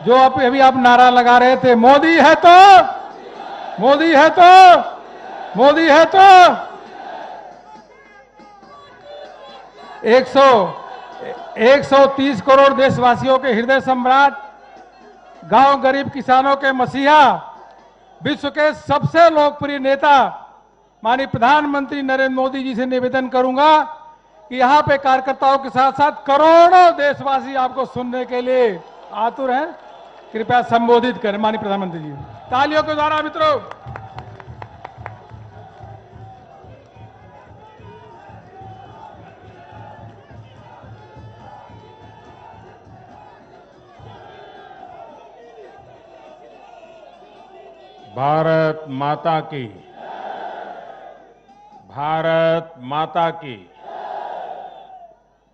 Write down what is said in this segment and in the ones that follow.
जो अभी आप नारा लगा रहे थे, मोदी है तो, मोदी है तो, मोदी है तो 130 करोड़ देशवासियों के हृदय सम्राट, गांव गरीब किसानों के मसीहा, विश्व के सबसे लोकप्रिय नेता माननीय प्रधानमंत्री नरेंद्र मोदी जी से निवेदन करूंगा कि यहां पे कार्यकर्ताओं के साथ साथ करोड़ों देशवासी आपको सुनने के लिए आतुर हैं। कृपया संबोधित करें माननीय प्रधानमंत्री जी। तालियों के द्वारा मित्रों। भारत माता की, भारत माता की,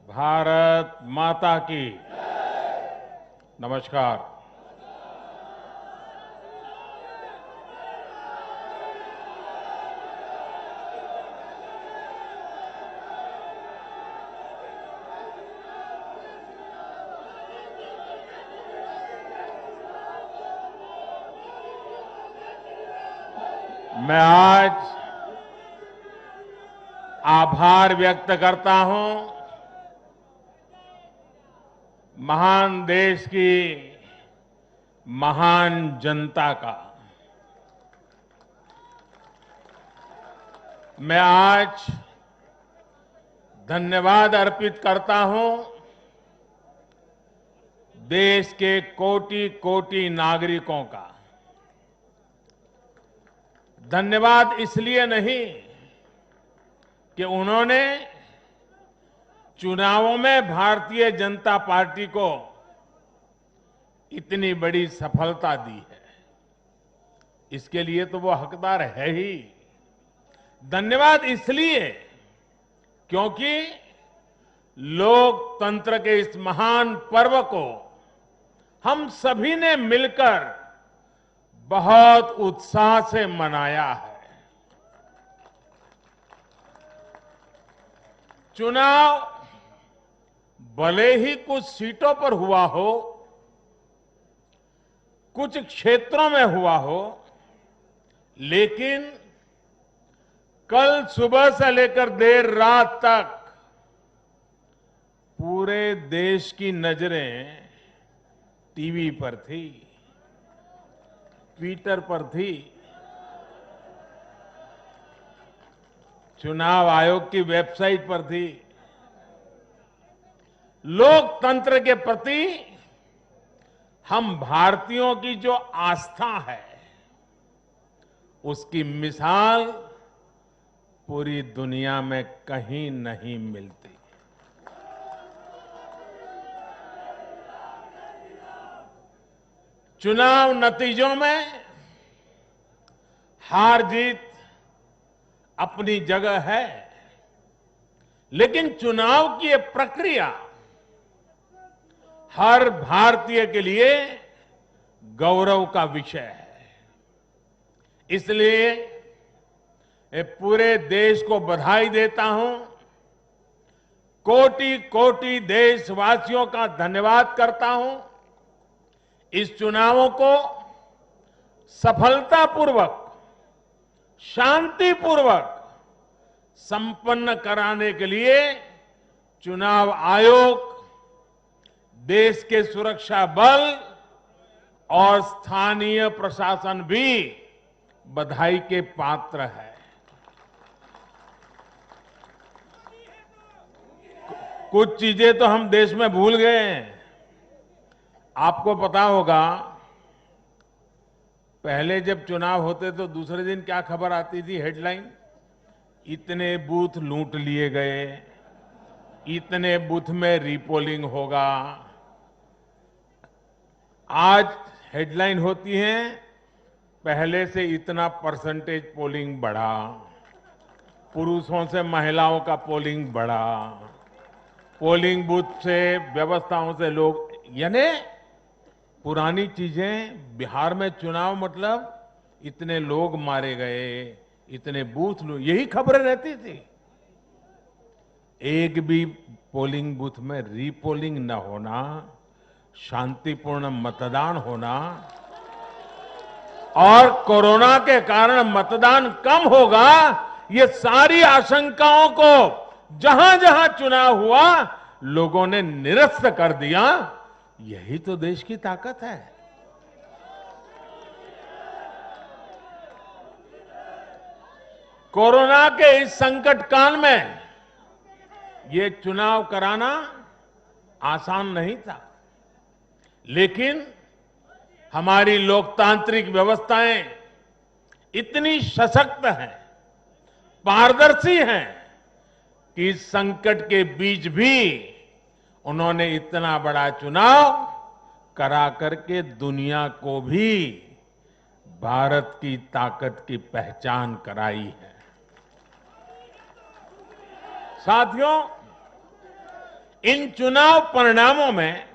भारत माता की। नमस्कार। मैं आज आभार व्यक्त करता हूं महान देश की महान जनता का। मैं आज धन्यवाद अर्पित करता हूं देश के कोटि कोटि नागरिकों का। धन्यवाद इसलिए नहीं कि उन्होंने चुनावों में भारतीय जनता पार्टी को इतनी बड़ी सफलता दी है, इसके लिए तो वो हकदार है ही। धन्यवाद इसलिए क्योंकि लोकतंत्र के इस महान पर्व को हम सभी ने मिलकर बहुत उत्साह से मनाया है। चुनाव भले ही कुछ सीटों पर हुआ हो, कुछ क्षेत्रों में हुआ हो, लेकिन कल सुबह से लेकर देर रात तक पूरे देश की नजरें टीवी पर थी, ट्विटर पर थी, चुनाव आयोग की वेबसाइट पर थी। लोकतंत्र के प्रति हम भारतीयों की जो आस्था है, उसकी मिसाल पूरी दुनिया में कहीं नहीं मिलती। चुनाव नतीजों में हार जीत अपनी जगह है, लेकिन चुनाव की ये प्रक्रिया हर भारतीय के लिए गौरव का विषय है। इसलिए मैं पूरे देश को बधाई देता हूं, कोटि कोटि देशवासियों का धन्यवाद करता हूं। इस चुनावों को सफलतापूर्वक, शांतिपूर्वक संपन्न कराने के लिए चुनाव आयोग, देश के सुरक्षा बल और स्थानीय प्रशासन भी बधाई के पात्र है। कुछ चीजें तो हम देश में भूल गए हैं। आपको पता होगा, पहले जब चुनाव होते तो दूसरे दिन क्या खबर आती थी, हेडलाइन? इतने बूथ लूट लिए गए, इतने बूथ में रीपोलिंग होगा। आज हेडलाइन होती है, पहले से इतना परसेंटेज पोलिंग बढ़ा, पुरुषों से महिलाओं का पोलिंग बढ़ा, पोलिंग बूथ से व्यवस्थाओं से लोग, यानी पुरानी चीजें। बिहार में चुनाव मतलब इतने लोग मारे गए, इतने बूथ यही खबरें रहती थी। एक भी पोलिंग बूथ में रीपोलिंग न होना शांतिपूर्ण मतदान होना और कोरोना के कारण मतदान कम होगा, ये सारी आशंकाओं को जहां जहां चुनाव हुआ लोगों ने निरस्त कर दिया। यही तो देश की ताकत है। कोरोना के इस संकट काल में ये चुनाव कराना आसान नहीं था, लेकिन हमारी लोकतांत्रिक व्यवस्थाएं इतनी सशक्त हैं, पारदर्शी हैं कि इस संकट के बीच भी उन्होंने इतना बड़ा चुनाव करा करके दुनिया को भी भारत की ताकत की पहचान कराई है। साथियों, इन चुनाव परिणामों में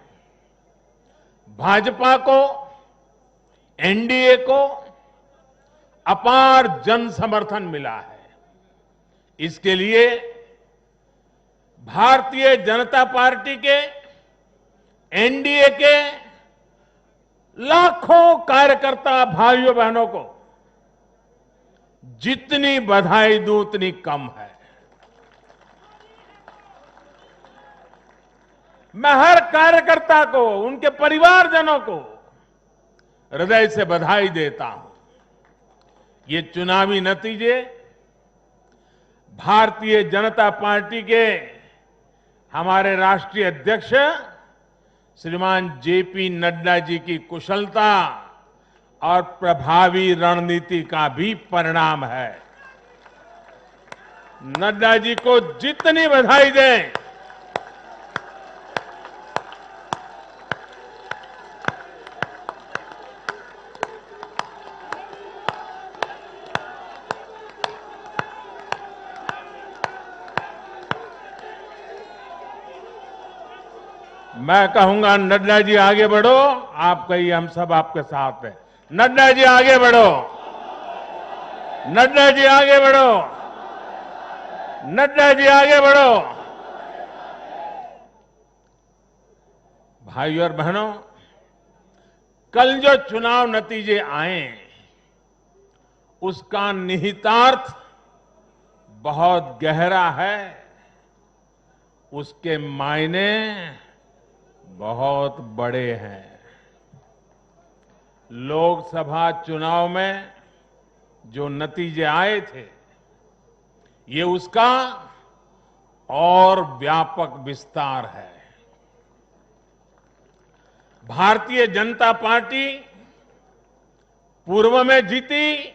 भाजपा को, एनडीए को अपार जन समर्थन मिला है। इसके लिए भारतीय जनता पार्टी के, एनडीए के लाखों कार्यकर्ता भाइयों बहनों को जितनी बधाई दूं उतनी कम है। मैं हर कार्यकर्ता को, उनके परिवारजनों को हृदय से बधाई देता हूं। ये चुनावी नतीजे भारतीय जनता पार्टी के हमारे राष्ट्रीय अध्यक्ष श्रीमान जेपी नड्डा जी की कुशलता और प्रभावी रणनीति का भी परिणाम है। नड्डा जी को जितनी बधाई दें मैं कहूंगा, नड्डा जी आगे बढ़ो। आप कहिए, हम सब आपके साथ हैं। नड्डा जी आगे बढ़ो, नड्डा जी आगे बढ़ो, नड्डा जी आगे बढ़ो। भाइयों और बहनों, कल जो चुनाव नतीजे आए उसका निहितार्थ बहुत गहरा है, उसके मायने बहुत बड़े हैं। लोकसभा चुनाव में जो नतीजे आए थे, ये उसका और व्यापक विस्तार है। भारतीय जनता पार्टी पूर्व में जीती,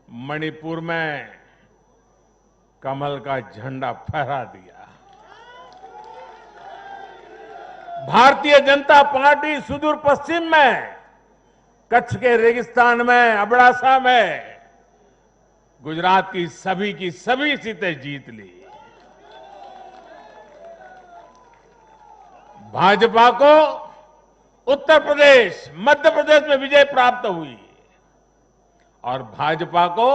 मणिपुर में कमल का झंडा फहरा दिया। भारतीय जनता पार्टी सुदूर पश्चिम में, कच्छ के रेगिस्तान में, अबड़ासा में गुजरात की सभी सीटें जीत ली। भाजपा को उत्तर प्रदेश, मध्य प्रदेश में विजय प्राप्त हुई और भाजपा को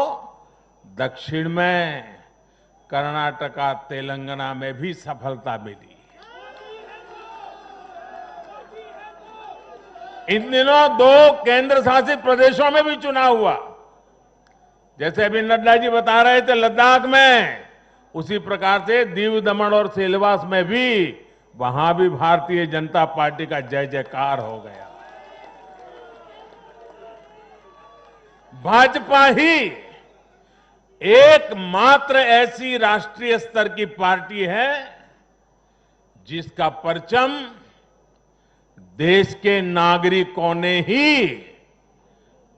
दक्षिण में कर्नाटका, तेलंगाना में भी सफलता मिली। इन दिनों 2 केंद्र शासित प्रदेशों में भी चुनाव हुआ। जैसे अभी नड्डा जी बता रहे थे लद्दाख में, उसी प्रकार से दीव, दमन और सिलवास में भी, वहां भी भारतीय जनता पार्टी का जय जयकार हो गया। भाजपा ही एकमात्र ऐसी राष्ट्रीय स्तर की पार्टी है जिसका परचम देश के नागरिकों ने ही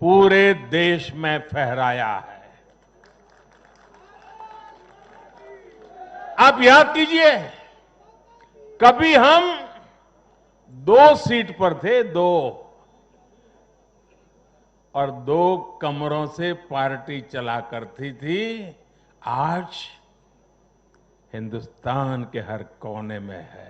पूरे देश में फहराया है। आप याद कीजिए, कभी हम 2 सीट पर थे, 2 और 2 कमरों से पार्टी चला करती थी। आज हिंदुस्तान के हर कोने में है।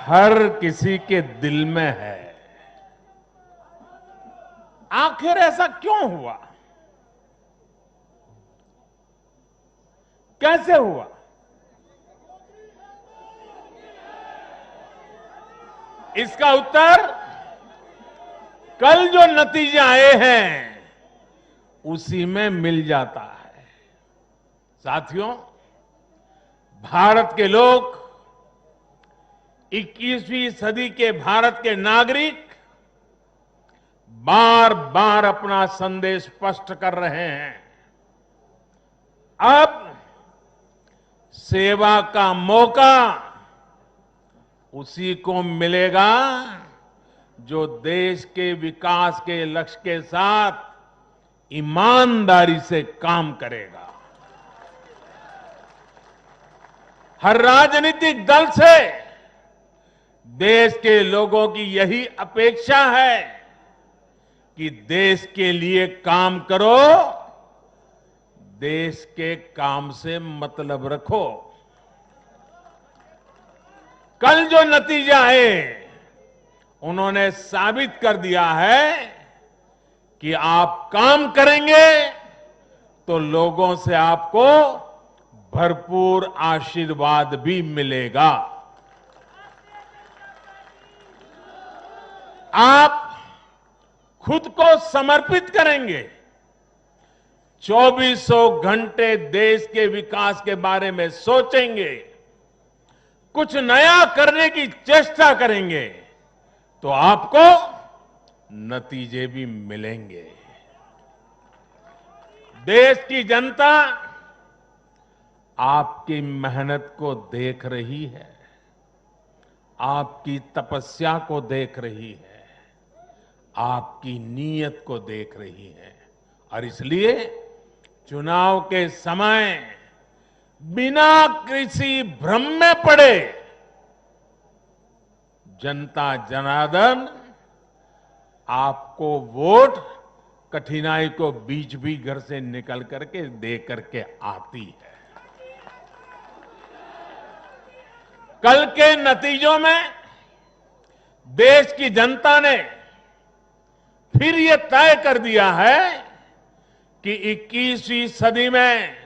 हर किसी के दिल में है। आखिर ऐसा क्यों हुआ? कैसे हुआ? इसका उत्तर कल जो नतीजे आए हैं उसी में मिल जाता है। साथियों, भारत के लोग 21वीं सदी के भारत के नागरिक बार बार अपना संदेश स्पष्ट कर रहे हैं। अब सेवा का मौका उसी को मिलेगा जो देश के विकास के लक्ष्य के साथ ईमानदारी से काम करेगा। हर राजनीतिक दल से देश के लोगों की यही अपेक्षा है कि देश के लिए काम करो, देश के काम से मतलब रखो। कल जो नतीजे आए उन्होंने साबित कर दिया है कि आप काम करेंगे तो लोगों से आपको भरपूर आशीर्वाद भी मिलेगा। आप खुद को समर्पित करेंगे, 2400 घंटे देश के विकास के बारे में सोचेंगे, कुछ नया करने की चेष्टा करेंगे तो आपको नतीजे भी मिलेंगे। देश की जनता आपकी मेहनत को देख रही है, आपकी तपस्या को देख रही है, आपकी नीयत को देख रही है और इसलिए चुनाव के समय बिना किसी भ्रम में पड़े जनता जनार्दन आपको वोट कठिनाई को बीच भी घर से निकल करके दे करके आती है। कल के नतीजों में देश की जनता ने फिर यह तय कर दिया है कि 21वीं सदी में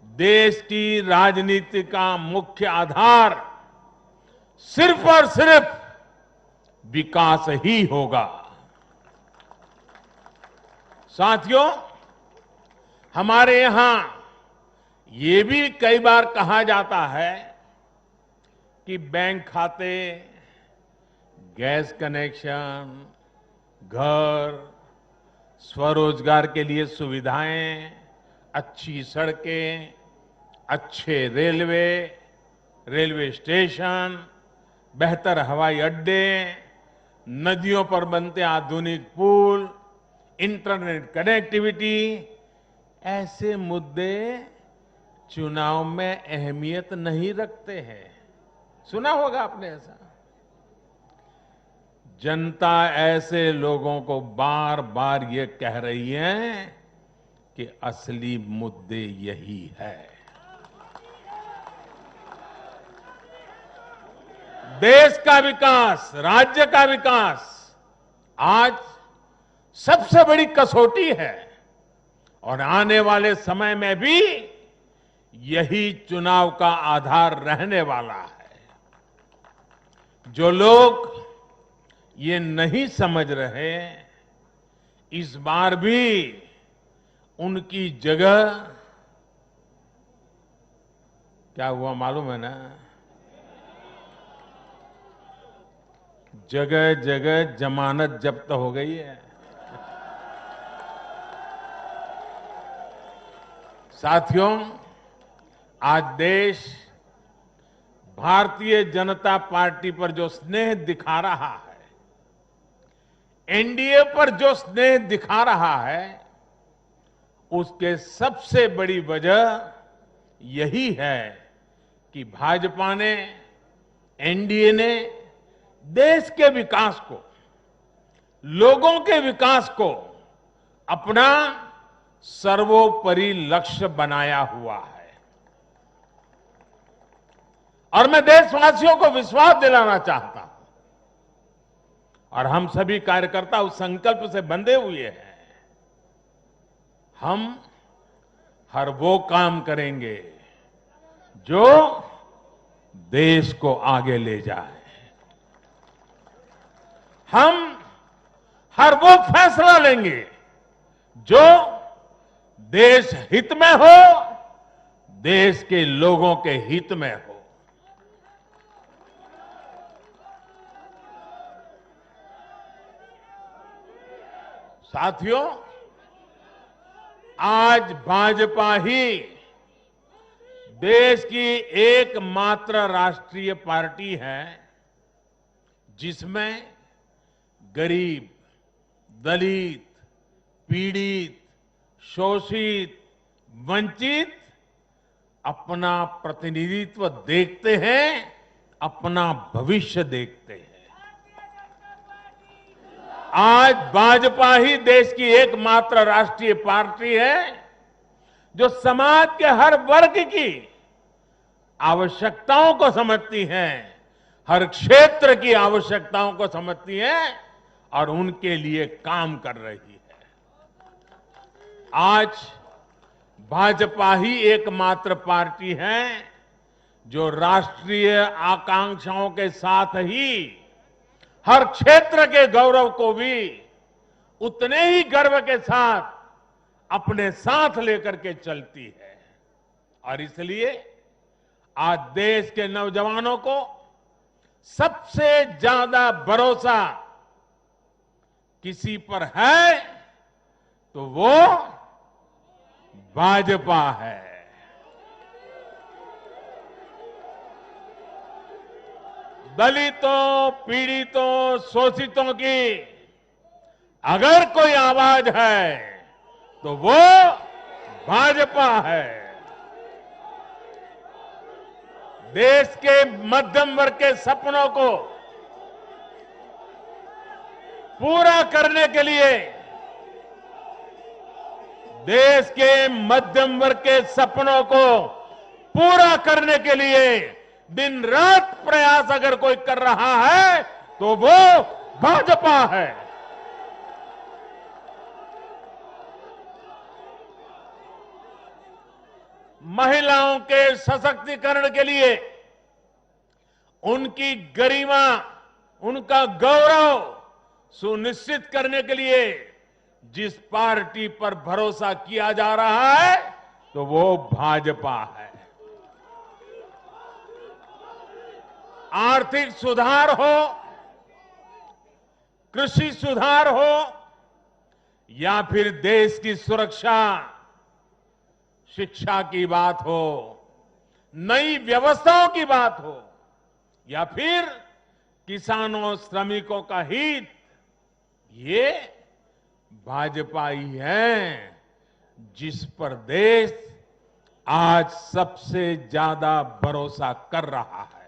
देश की राजनीति का मुख्य आधार सिर्फ और सिर्फ विकास ही होगा। साथियों, हमारे यहां ये भी कई बार कहा जाता है कि बैंक खाते, गैस कनेक्शन, घर, स्वरोजगार के लिए सुविधाएं, अच्छी सड़कें, अच्छे रेलवे स्टेशन, बेहतर हवाई अड्डे, नदियों पर बनते आधुनिक पुल, इंटरनेट कनेक्टिविटी, ऐसे मुद्दे चुनाव में अहमियत नहीं रखते हैं। सुना होगा आपने ऐसा। जनता ऐसे लोगों को बार बार ये कह रही है कि असली मुद्दे यही है। देश का विकास, राज्य का विकास आज सबसे बड़ी कसौटी है और आने वाले समय में भी यही चुनाव का आधार रहने वाला है। जो लोग ये नहीं समझ रहे, इस बार भी उनकी जगह क्या हुआ मालूम है ना? जगह जगह जमानत जब्त हो गई है। साथियों, आज देश भारतीय जनता पार्टी पर जो स्नेह दिखा रहा है, एनडीए पर जो स्नेह दिखा रहा है, उसके सबसे बड़ी वजह यही है कि भाजपा ने, एनडीए ने देश के विकास को, लोगों के विकास को अपना सर्वोपरि लक्ष्य बनाया हुआ है। और मैं देशवासियों को विश्वास दिलाना चाहता हूं और हम सभी कार्यकर्ता उस संकल्प से बंधे हुए हैं। हम हर वो काम करेंगे जो देश को आगे ले जाए। हम हर वो फैसला लेंगे जो देश हित में हो, देश के लोगों के हित में हो। साथियों, आज भाजपा ही देश की एकमात्र राष्ट्रीय पार्टी है जिसमें गरीब, दलित, पीड़ित, शोषित, वंचित अपना प्रतिनिधित्व देखते हैं, अपना भविष्य देखते हैं। आज भाजपा ही देश की एकमात्र राष्ट्रीय पार्टी है जो समाज के हर वर्ग की आवश्यकताओं को समझती है, हर क्षेत्र की आवश्यकताओं को समझती है और उनके लिए काम कर रही है। आज भाजपा ही एकमात्र पार्टी है जो राष्ट्रीय आकांक्षाओं के साथ ही हर क्षेत्र के गौरव को भी उतने ही गर्व के साथ अपने साथ लेकर के चलती है। और इसलिए आज देश के नौजवानों को सबसे ज्यादा भरोसा किसी पर है तो वो भाजपा है। दलितों, पीड़ितों, शोषितों की अगर कोई आवाज है तो वो भाजपा है। देश के मध्यम वर्ग के सपनों को पूरा करने के लिए, देश के मध्यम वर्ग के सपनों को पूरा करने के लिए दिन रात प्रयास अगर कोई कर रहा है तो वो भाजपा है। महिलाओं के सशक्तिकरण के लिए, उनकी गरिमा, उनका गौरव सुनिश्चित करने के लिए जिस पार्टी पर भरोसा किया जा रहा है तो वो भाजपा है। आर्थिक सुधार हो, कृषि सुधार हो या फिर देश की सुरक्षा, शिक्षा की बात हो, नई व्यवस्थाओं की बात हो या फिर किसानों, श्रमिकों का हित, ये भाजपा ही है जिस पर देश आज सबसे ज्यादा भरोसा कर रहा है।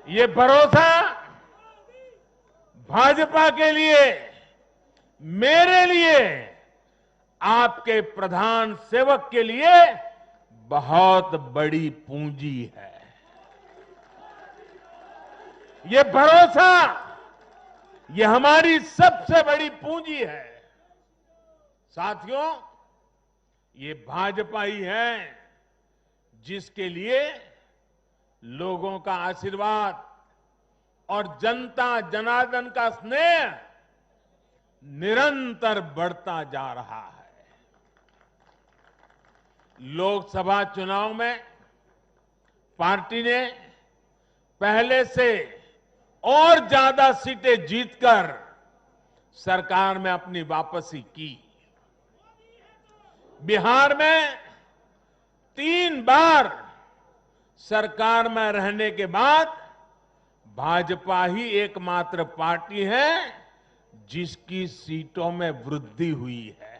ये भरोसा भाजपा के लिए, मेरे लिए, आपके प्रधान सेवक के लिए बहुत बड़ी पूंजी है। ये भरोसा, ये हमारी सबसे बड़ी पूंजी है। साथियों, ये भाजपा ही है जिसके लिए लोगों का आशीर्वाद और जनता जनार्दन का स्नेह निरंतर बढ़ता जा रहा है। लोकसभा चुनाव में पार्टी ने पहले से और ज्यादा सीटें जीतकर सरकार में अपनी वापसी की। बिहार में 3 बार सरकार में रहने के बाद भाजपा ही एकमात्र पार्टी है जिसकी सीटों में वृद्धि हुई है।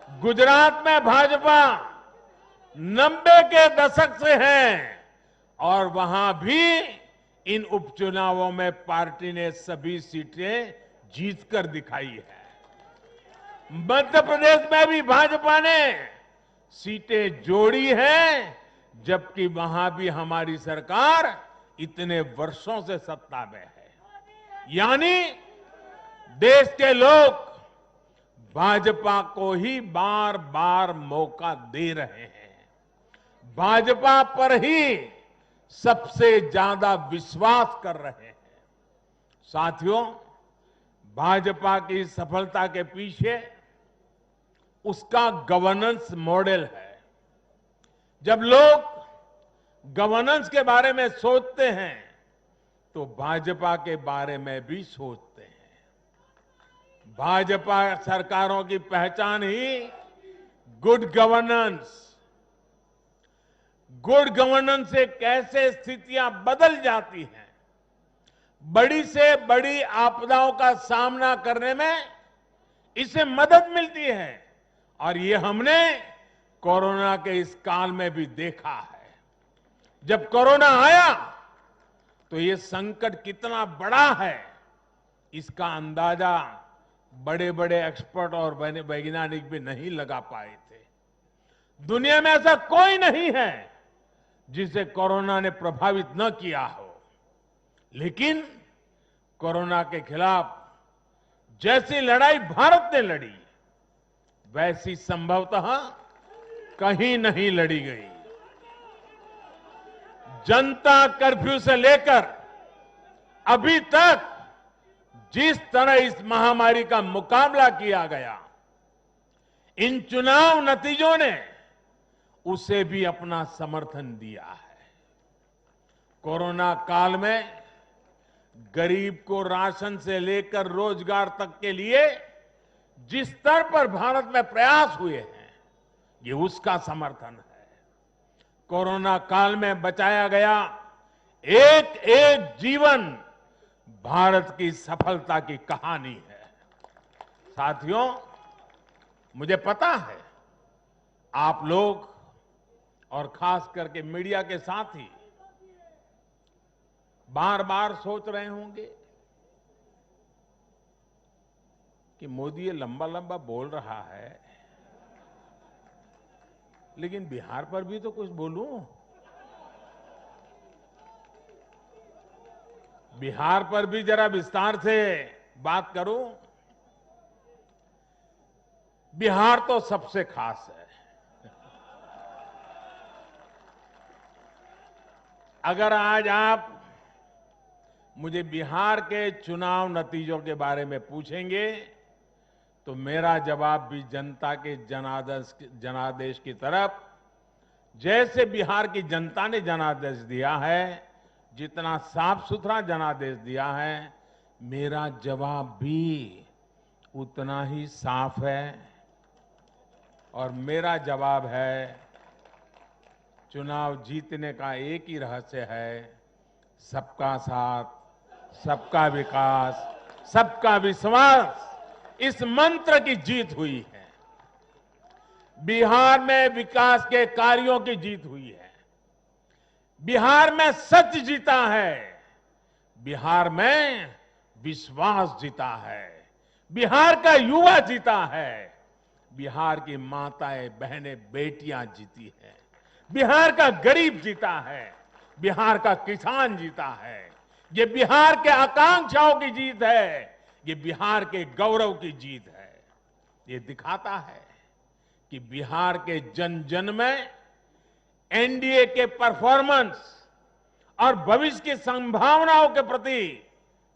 गुजरात में भाजपा 90 के दशक से है और वहां भी इन उपचुनावों में पार्टी ने सभी सीटें जीतकर दिखाई है। मध्य प्रदेश में भी भाजपा ने सीटें जोड़ी हैं, जबकि वहां भी हमारी सरकार इतने वर्षों से सत्ता में है। यानी देश के लोग भाजपा को ही बार बार मौका दे रहे हैं। भाजपा पर ही सबसे ज्यादा विश्वास कर रहे हैं। साथियों, भाजपा की सफलता के पीछे उसका गवर्नेंस मॉडल है। जब लोग गवर्नेंस के बारे में सोचते हैं तो भाजपा के बारे में भी सोचते हैं। भाजपा सरकारों की पहचान ही गुड गवर्नेंस। गुड गवर्नेंस से कैसे स्थितियां बदल जाती हैं, बड़ी से बड़ी आपदाओं का सामना करने में इससे मदद मिलती है। और ये हमने कोरोना के इस काल में भी देखा है। जब कोरोना आया तो ये संकट कितना बड़ा है, इसका अंदाजा बड़े बड़े एक्सपर्ट और वैज्ञानिक भी नहीं लगा पाए थे। दुनिया में ऐसा कोई नहीं है जिसे कोरोना ने प्रभावित न किया हो। लेकिन कोरोना के खिलाफ जैसी लड़ाई भारत ने लड़ी, वैसी संभवतः कहीं नहीं लड़ी गई। जनता कर्फ्यू से लेकर अभी तक जिस तरह इस महामारी का मुकाबला किया गया, इन चुनाव नतीजों ने उसे भी अपना समर्थन दिया है। कोरोना काल में गरीब को राशन से लेकर रोजगार तक के लिए जिस स्तर पर भारत में प्रयास हुए हैं, ये उसका समर्थन है। कोरोना काल में बचाया गया एक एक जीवन भारत की सफलता की कहानी है। साथियों, मुझे पता है आप लोग और खास करके मीडिया के साथी बार बार सोच रहे होंगे कि मोदी ये लंबा लंबा बोल रहा है, लेकिन बिहार पर भी तो कुछ बोलूं। बिहार पर भी जरा विस्तार से बात करूं। बिहार तो सबसे खास है। अगर आज आप मुझे बिहार के चुनाव नतीजों के बारे में पूछेंगे तो मेरा जवाब भी जनता के जनादेश की तरफ, जैसे बिहार की जनता ने जनादेश दिया है, जितना साफ सुथरा जनादेश दिया है, मेरा जवाब भी उतना ही साफ है। और मेरा जवाब है, चुनाव जीतने का एक ही रहस्य है, सबका साथ, सबका विकास, सबका विश्वास। इस मंत्र की जीत हुई है। बिहार में विकास के कार्यों की जीत हुई है। बिहार में सच जीता है। बिहार में विश्वास जीता है। बिहार का युवा जीता है। बिहार की माताएं, बहनें, बेटियां जीती हैं। बिहार का गरीब जीता है। बिहार का किसान जीता है। ये बिहार के आकांक्षाओं की जीत है। ये बिहार के गौरव की जीत है। ये दिखाता है कि बिहार के जन जन में एनडीए के परफॉर्मेंस और भविष्य की संभावनाओं के प्रति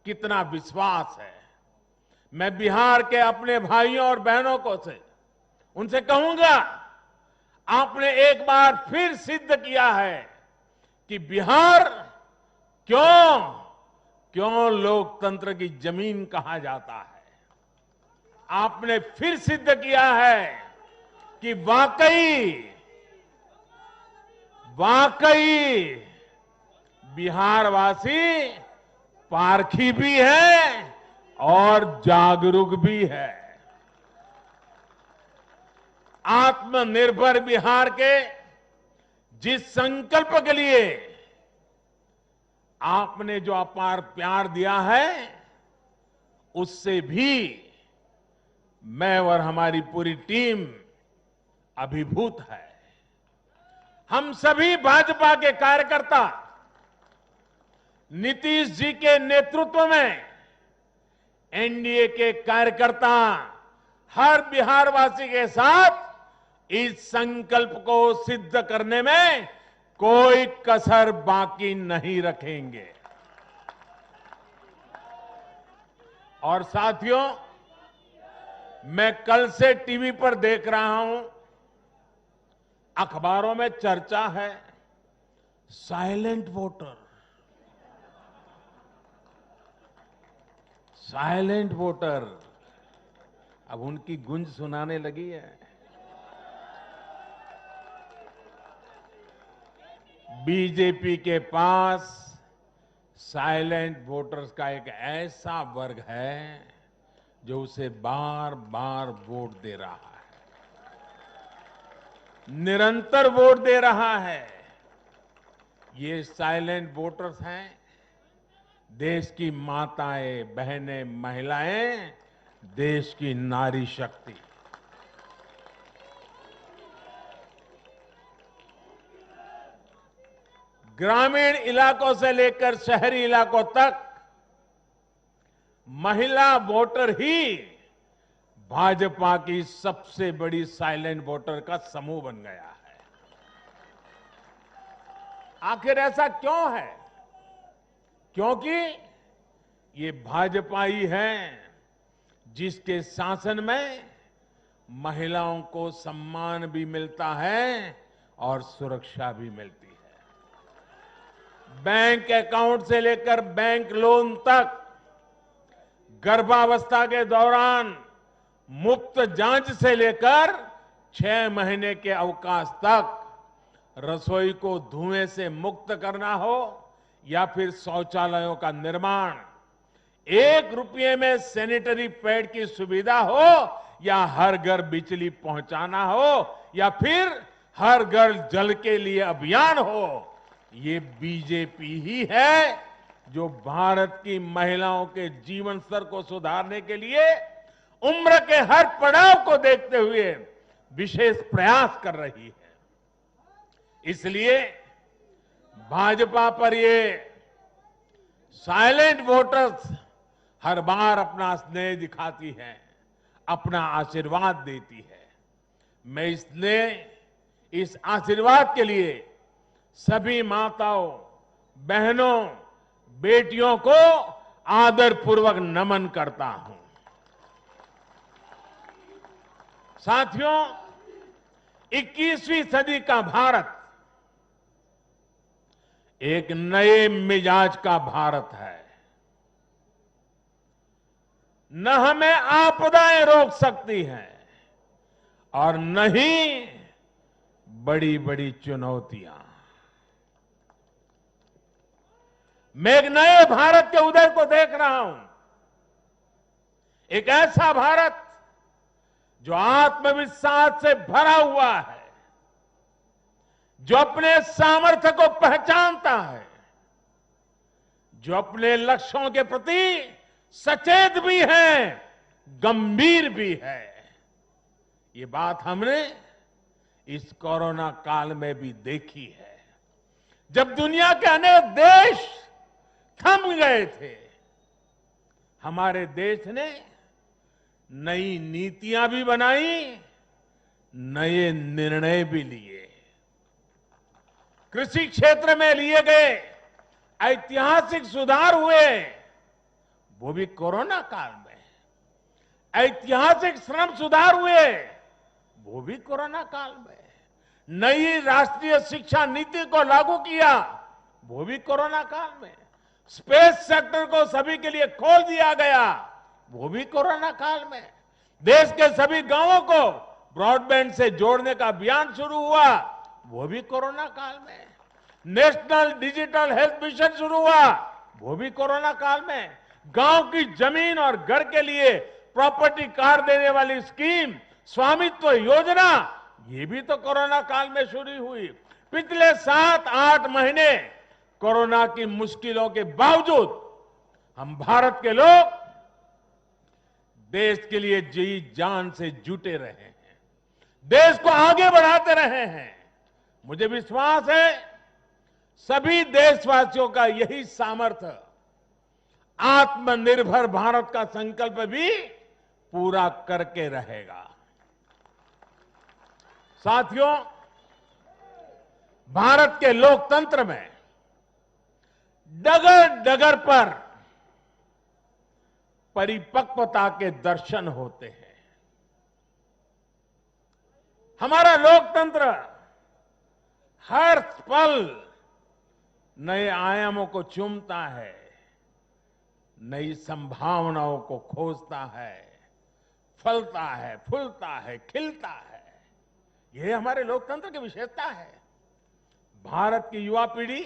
कितना विश्वास है। मैं बिहार के अपने भाइयों और बहनों को उनसे कहूंगा, आपने एक बार फिर सिद्ध किया है कि बिहार क्यों लोकतंत्र की जमीन कहा जाता है। आपने फिर सिद्ध किया है कि वाकई बिहारवासी पारखी भी है और जागरूक भी है। आत्मनिर्भर बिहार के जिस संकल्प के लिए आपने जो अपार प्यार दिया है, उससे भी मैं और हमारी पूरी टीम अभिभूत है। हम सभी भाजपा के कार्यकर्ता नीतीश जी के नेतृत्व में एनडीए के कार्यकर्ता हर बिहारवासी के साथ इस संकल्प को सिद्ध करने में कोई कसर बाकी नहीं रखेंगे। और साथियों, मैं कल से टीवी पर देख रहा हूं, अखबारों में चर्चा है साइलेंट वोटर। साइलेंट वोटर, अब उनकी गूंज सुनाने लगी है। बीजेपी के पास साइलेंट वोटर्स का एक ऐसा वर्ग है जो उसे बार बार वोट दे रहा है, निरंतर वोट दे रहा है। ये साइलेंट वोटर्स हैं देश की माताएं, बहनें, महिलाएं, देश की नारी शक्ति। ग्रामीण इलाकों से लेकर शहरी इलाकों तक महिला वोटर ही भाजपा की सबसे बड़ी साइलेंट वोटर का समूह बन गया है। आखिर ऐसा क्यों है? क्योंकि ये भाजपा ही है जिसके शासन में महिलाओं को सम्मान भी मिलता है और सुरक्षा भी मिलती है। बैंक अकाउंट से लेकर बैंक लोन तक, गर्भावस्था के दौरान मुफ्त जांच से लेकर 6 महीने के अवकाश तक, रसोई को धुएं से मुक्त करना हो या फिर शौचालयों का निर्माण, 1 रुपये में सैनिटरी पैड की सुविधा हो या हर घर बिजली पहुंचाना हो या फिर हर घर जल के लिए अभियान हो, ये बीजेपी ही है जो भारत की महिलाओं के जीवन स्तर को सुधारने के लिए उम्र के हर पड़ाव को देखते हुए विशेष प्रयास कर रही है। इसलिए भाजपा पर ये साइलेंट वोटर्स हर बार अपना स्नेह दिखाती है, अपना आशीर्वाद देती है। मैं इसलिए इस आशीर्वाद के लिए सभी माताओं, बहनों, बेटियों को आदरपूर्वक नमन करता हूं। साथियों, 21वीं सदी का भारत एक नए मिजाज का भारत है। न हमें आपदाएं रोक सकती हैं और न ही बड़ी बड़ी चुनौतियां। मैं एक नए भारत के उदय को देख रहा हूं, एक ऐसा भारत जो आत्मविश्वास से भरा हुआ है, जो अपने सामर्थ्य को पहचानता है, जो अपने लक्ष्यों के प्रति सचेत भी है, गंभीर भी है। ये बात हमने इस कोरोना काल में भी देखी है, जब दुनिया के अनेक देश थम गए थे। हमारे देश ने नई नीतियां भी बनाई, नए निर्णय भी लिए। कृषि क्षेत्र में लिए गए ऐतिहासिक सुधार हुए, वो भी कोरोना काल में। ऐतिहासिक श्रम सुधार हुए, वो भी कोरोना काल में। नई राष्ट्रीय शिक्षा नीति को लागू किया, वो भी कोरोना काल में। स्पेस सेक्टर को सभी के लिए खोल दिया गया, वो भी कोरोना काल में। देश के सभी गांवों को ब्रॉडबैंड से जोड़ने का अभियान शुरू हुआ, वो भी कोरोना काल में। नेशनल डिजिटल हेल्थ मिशन शुरू हुआ, वो भी कोरोना काल में। गांव की जमीन और घर के लिए प्रॉपर्टी कार्ड देने वाली स्कीम, स्वामित्व योजना, ये भी तो कोरोना काल में शुरू हुई। पिछले 7-8 महीने कोरोना की मुश्किलों के बावजूद हम भारत के लोग देश के लिए जी जान से जुटे रहे हैं, देश को आगे बढ़ाते रहे हैं। मुझे विश्वास है सभी देशवासियों का यही सामर्थ्य आत्मनिर्भर भारत का संकल्प भी पूरा करके रहेगा। साथियों, भारत के लोकतंत्र में डगर डगर पर परिपक्वता के दर्शन होते हैं। हमारा लोकतंत्र हर पल नए आयामों को चूमता है, नई संभावनाओं को खोजता है, फलता है, फूलता है, खिलता है। यह हमारे लोकतंत्र की विशेषता है। भारत की युवा पीढ़ी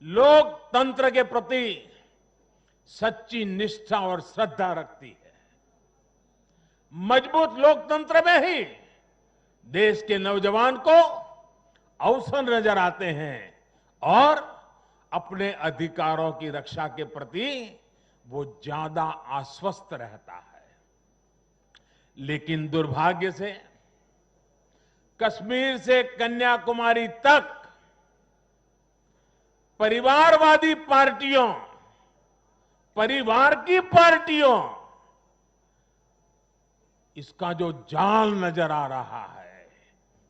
लोकतंत्र के प्रति सच्ची निष्ठा और श्रद्धा रखती है। मजबूत लोकतंत्र में ही देश के नौजवान को अवसर नजर आते हैं और अपने अधिकारों की रक्षा के प्रति वो ज्यादा आश्वस्त रहता है। लेकिन दुर्भाग्य से कश्मीर से कन्याकुमारी तक परिवारवादी पार्टियों, परिवार की पार्टियों, इसका जो जाल नजर आ रहा है,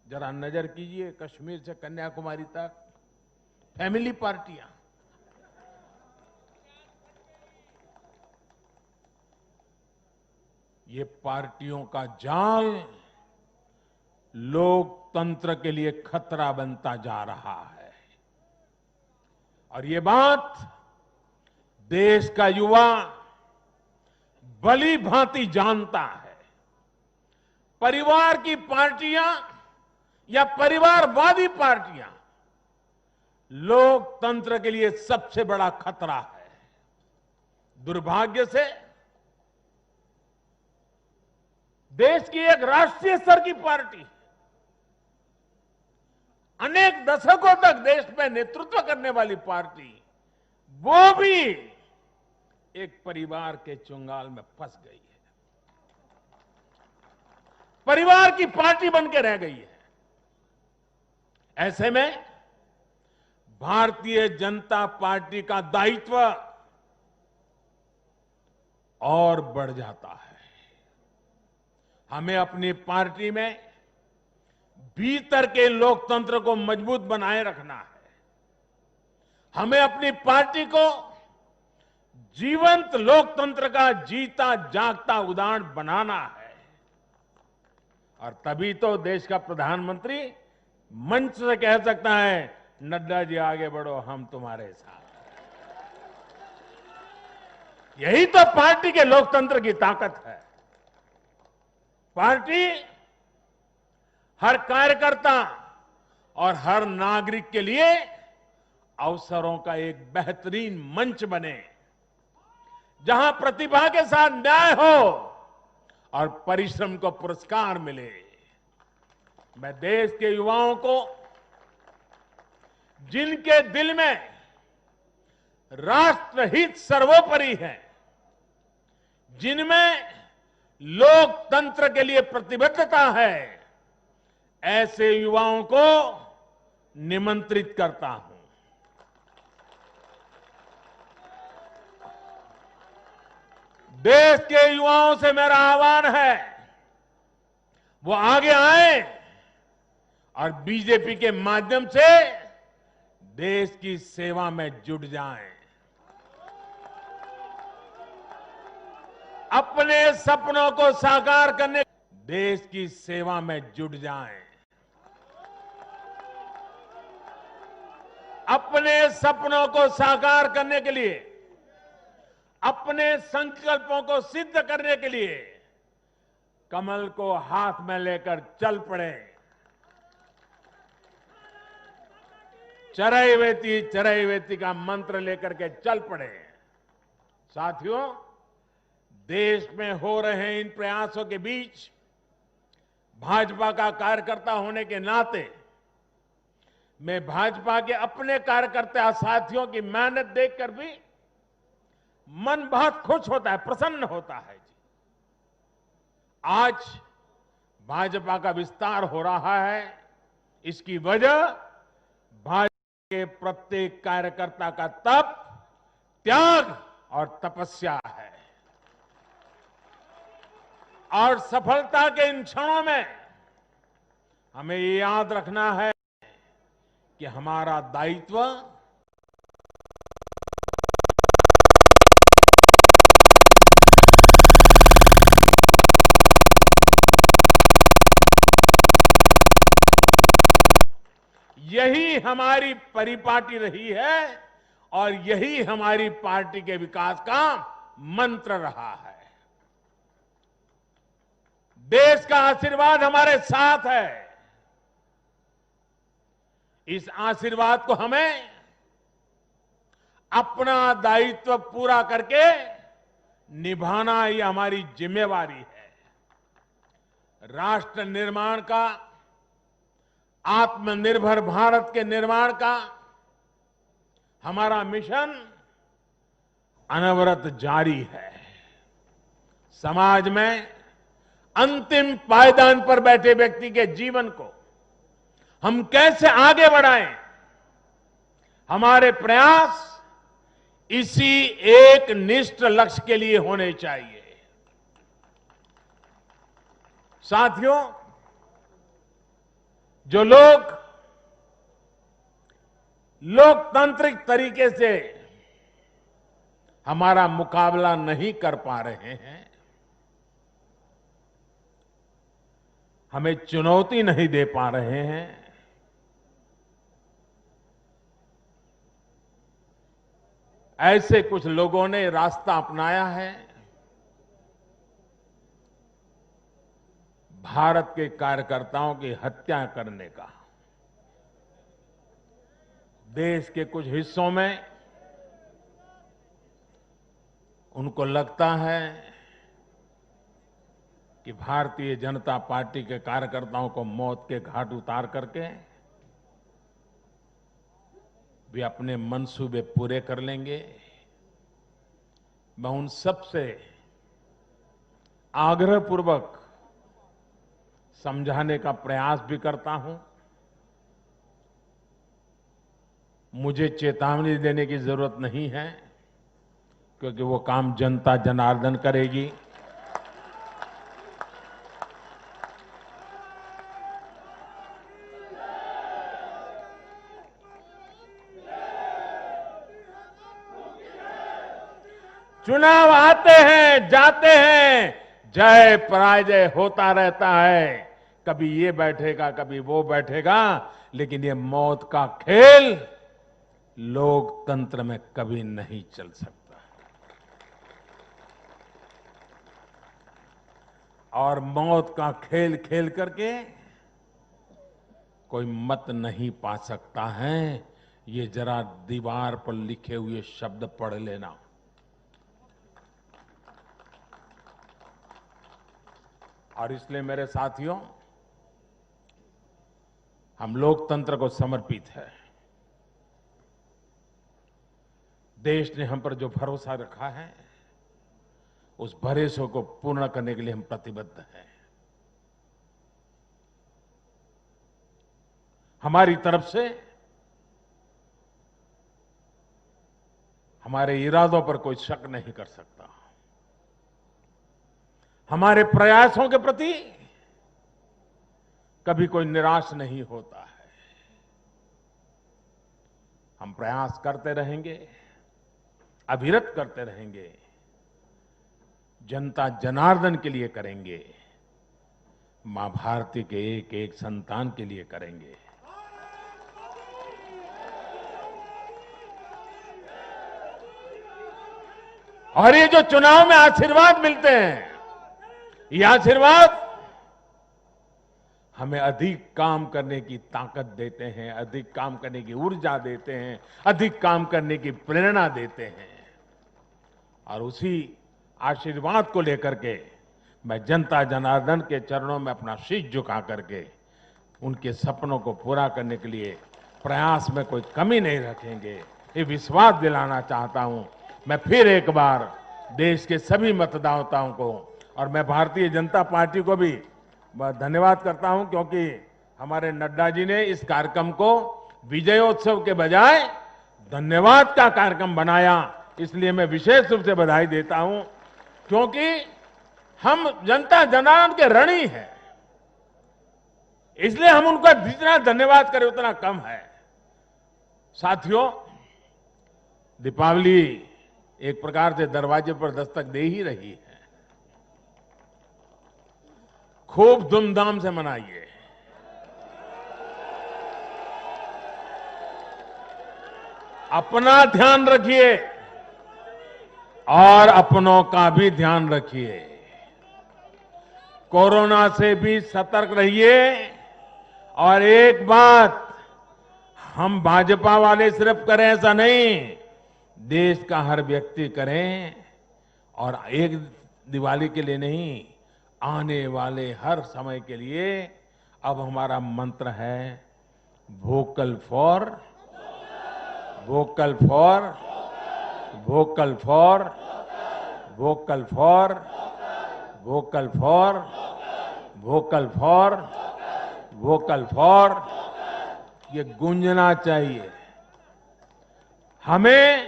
जरा नजर कीजिए। कश्मीर से कन्याकुमारी तक फैमिली पार्टियां, ये पार्टियों का जाल लोकतंत्र के लिए खतरा बनता जा रहा है। और ये बात देश का युवा भली भांति जानता है। परिवार की पार्टियां या परिवारवादी पार्टियां लोकतंत्र के लिए सबसे बड़ा खतरा है। दुर्भाग्य से देश की एक राष्ट्रीय स्तर की पार्टी अनेक दशकों तक देश में नेतृत्व करने वाली पार्टी, वो भी एक परिवार के चुंगाल में फंस गई है, परिवार की पार्टी बन के रह गई है। ऐसे में भारतीय जनता पार्टी का दायित्व और बढ़ जाता है। हमें अपनी पार्टी में भीतर के लोकतंत्र को मजबूत बनाए रखना है। हमें अपनी पार्टी को जीवंत लोकतंत्र का जीता जागता उदाहरण बनाना है। और तभी तो देश का प्रधानमंत्री मंच से कह सकता है, नड्डा जी आगे बढ़ो, हम तुम्हारे साथ। यही तो पार्टी के लोकतंत्र की ताकत है। पार्टी हर कार्यकर्ता और हर नागरिक के लिए अवसरों का एक बेहतरीन मंच बने, जहां प्रतिभा के साथ न्याय हो और परिश्रम को पुरस्कार मिले। मैं देश के युवाओं को, जिनके दिल में राष्ट्रहित सर्वोपरि है, जिनमें लोकतंत्र के लिए प्रतिबद्धता है, ऐसे युवाओं को निमंत्रित करता हूं। देश के युवाओं से मेरा आह्वान है, वो आगे आए और बीजेपी के माध्यम से देश की सेवा में जुट जाएं। अपने सपनों को साकार करने, देश की सेवा में जुट जाएं। अपने सपनों को साकार करने के लिए, अपने संकल्पों को सिद्ध करने के लिए कमल को हाथ में लेकर चल पड़े। चरैवेति का मंत्र लेकर के चल पड़े। साथियों, देश में हो रहे इन प्रयासों के बीच भाजपा का कार्यकर्ता होने के नाते मैं भाजपा के अपने कार्यकर्ता साथियों की मेहनत देखकर भी मन बहुत खुश होता है, प्रसन्न होता है जी। आज भाजपा का विस्तार हो रहा है, इसकी वजह भाजपा के प्रत्येक कार्यकर्ता का तप, त्याग और तपस्या है। और सफलता के इन क्षणों में हमें ये याद रखना है कि हमारा दायित्व यही हमारी परिपाटी रही है और यही हमारी पार्टी के विकास का मंत्र रहा है। देश का आशीर्वाद हमारे साथ है। इस आशीर्वाद को हमें अपना दायित्व पूरा करके निभाना ही हमारी जिम्मेवारी है। राष्ट्र निर्माण का, आत्मनिर्भर भारत के निर्माण का हमारा मिशन अनवरत जारी है। समाज में अंतिम पायदान पर बैठे व्यक्ति के जीवन को हम कैसे आगे बढ़ाएं, हमारे प्रयास इसी एक निष्ठ लक्ष्य के लिए होने चाहिए। साथियों, जो लोग लोकतांत्रिक तरीके से हमारा मुकाबला नहीं कर पा रहे हैं, हमें चुनौती नहीं दे पा रहे हैं, ऐसे कुछ लोगों ने रास्ता अपनाया है भारत के कार्यकर्ताओं की हत्या करने का। देश के कुछ हिस्सों में उनको लगता है कि भारतीय जनता पार्टी के कार्यकर्ताओं को मौत के घाट उतार करके वे अपने मंसूबे पूरे कर लेंगे। मैं उन सब से आग्रहपूर्वक समझाने का प्रयास भी करता हूं। मुझे चेतावनी देने की जरूरत नहीं है, क्योंकि वो काम जनता जनार्दन करेगी। चुनाव आते हैं, जाते हैं, जय पराजय होता रहता है। कभी ये बैठेगा, कभी वो बैठेगा, लेकिन ये मौत का खेल लोकतंत्र में कभी नहीं चल सकता। और मौत का खेल खेल करके कोई मत नहीं पा सकता है। ये जरा दीवार पर लिखे हुए शब्द पढ़ लेना। और इसलिए मेरे साथियों, हम लोकतंत्र को समर्पित है। देश ने हम पर जो भरोसा रखा है, उस भरोसे को पूर्ण करने के लिए हम प्रतिबद्ध हैं। हमारी तरफ से हमारे इरादों पर कोई शक नहीं कर सकता। हमारे प्रयासों के प्रति कभी कोई निराश नहीं होता है। हम प्रयास करते रहेंगे, अविरत करते रहेंगे, जनता जनार्दन के लिए करेंगे, मां भारती के एक एक संतान के लिए करेंगे। और ये जो चुनाव में आशीर्वाद मिलते हैं, ये आशीर्वाद हमें अधिक काम करने की ताकत देते हैं, अधिक काम करने की ऊर्जा देते हैं, अधिक काम करने की प्रेरणा देते हैं। और उसी आशीर्वाद को लेकर के मैं जनता जनार्दन के चरणों में अपना शीश झुका करके उनके सपनों को पूरा करने के लिए प्रयास में कोई कमी नहीं रखेंगे, ये विश्वास दिलाना चाहता हूं। मैं फिर एक बार देश के सभी मतदाताओं को और मैं भारतीय जनता पार्टी को भी धन्यवाद करता हूं, क्योंकि हमारे नड्डा जी ने इस कार्यक्रम को विजयोत्सव के बजाय धन्यवाद का कार्यक्रम बनाया। इसलिए मैं विशेष रूप से बधाई देता हूं, क्योंकि हम जनता जनार्दन के ऋणी हैं। इसलिए हम उनका जितना धन्यवाद करें उतना कम है। साथियों, दीपावली एक प्रकार से दरवाजे पर दस्तक दे ही रही है। खूब धूमधाम से मनाइए। अपना ध्यान रखिए और अपनों का भी ध्यान रखिए। कोरोना से भी सतर्क रहिए। और एक बात हम भाजपा वाले सिर्फ करें ऐसा नहीं, देश का हर व्यक्ति करें। और एक दिवाली के लिए नहीं, आने वाले हर समय के लिए अब हमारा मंत्र है vocal for vocal for vocal for vocal for vocal for vocal for vocal for, ये गूंजना चाहिए। हमें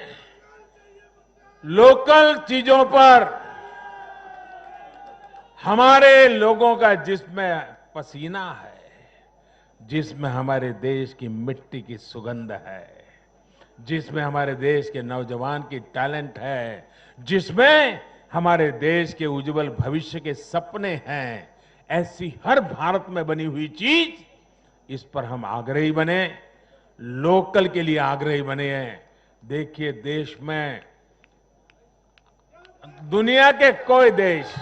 लोकल चीजों पर हमारे लोगों का जिसमें पसीना है, जिसमें हमारे देश की मिट्टी की सुगंध है, जिसमें हमारे देश के नौजवान की टैलेंट है, जिसमें हमारे देश के उज्जवल भविष्य के सपने हैं, ऐसी हर भारत में बनी हुई चीज, इस पर हम आग्रही बने, लोकल के लिए आग्रही बने हैं। देखिए, देश में दुनिया के कोई देश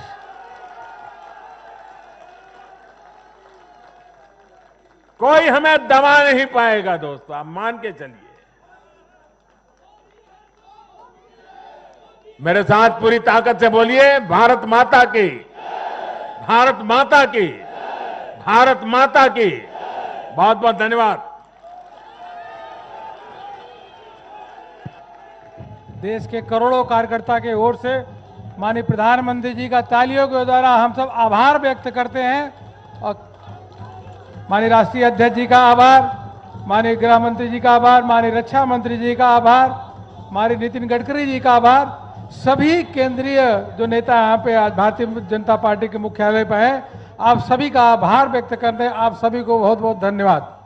कोई हमें दबा नहीं पाएगा। दोस्तों, आप मान के चलिए। मेरे साथ पूरी ताकत से बोलिए, भारत माता की, भारत माता की, भारत माता की। बहुत बहुत धन्यवाद। देश के करोड़ों कार्यकर्ता के ओर से माननीय प्रधानमंत्री जी का तालियों के द्वारा हम सब आभार व्यक्त करते हैं। और माननीय राष्ट्रीय अध्यक्ष जी का आभार, माननीय गृह मंत्री जी का आभार, माननीय रक्षा मंत्री जी का आभार, माननीय नितिन गडकरी जी का आभार, सभी केंद्रीय जो नेता यहाँ पे आज भारतीय जनता पार्टी के मुख्यालय पर हैं, आप सभी का आभार व्यक्त करते हैं। आप सभी को बहुत बहुत धन्यवाद।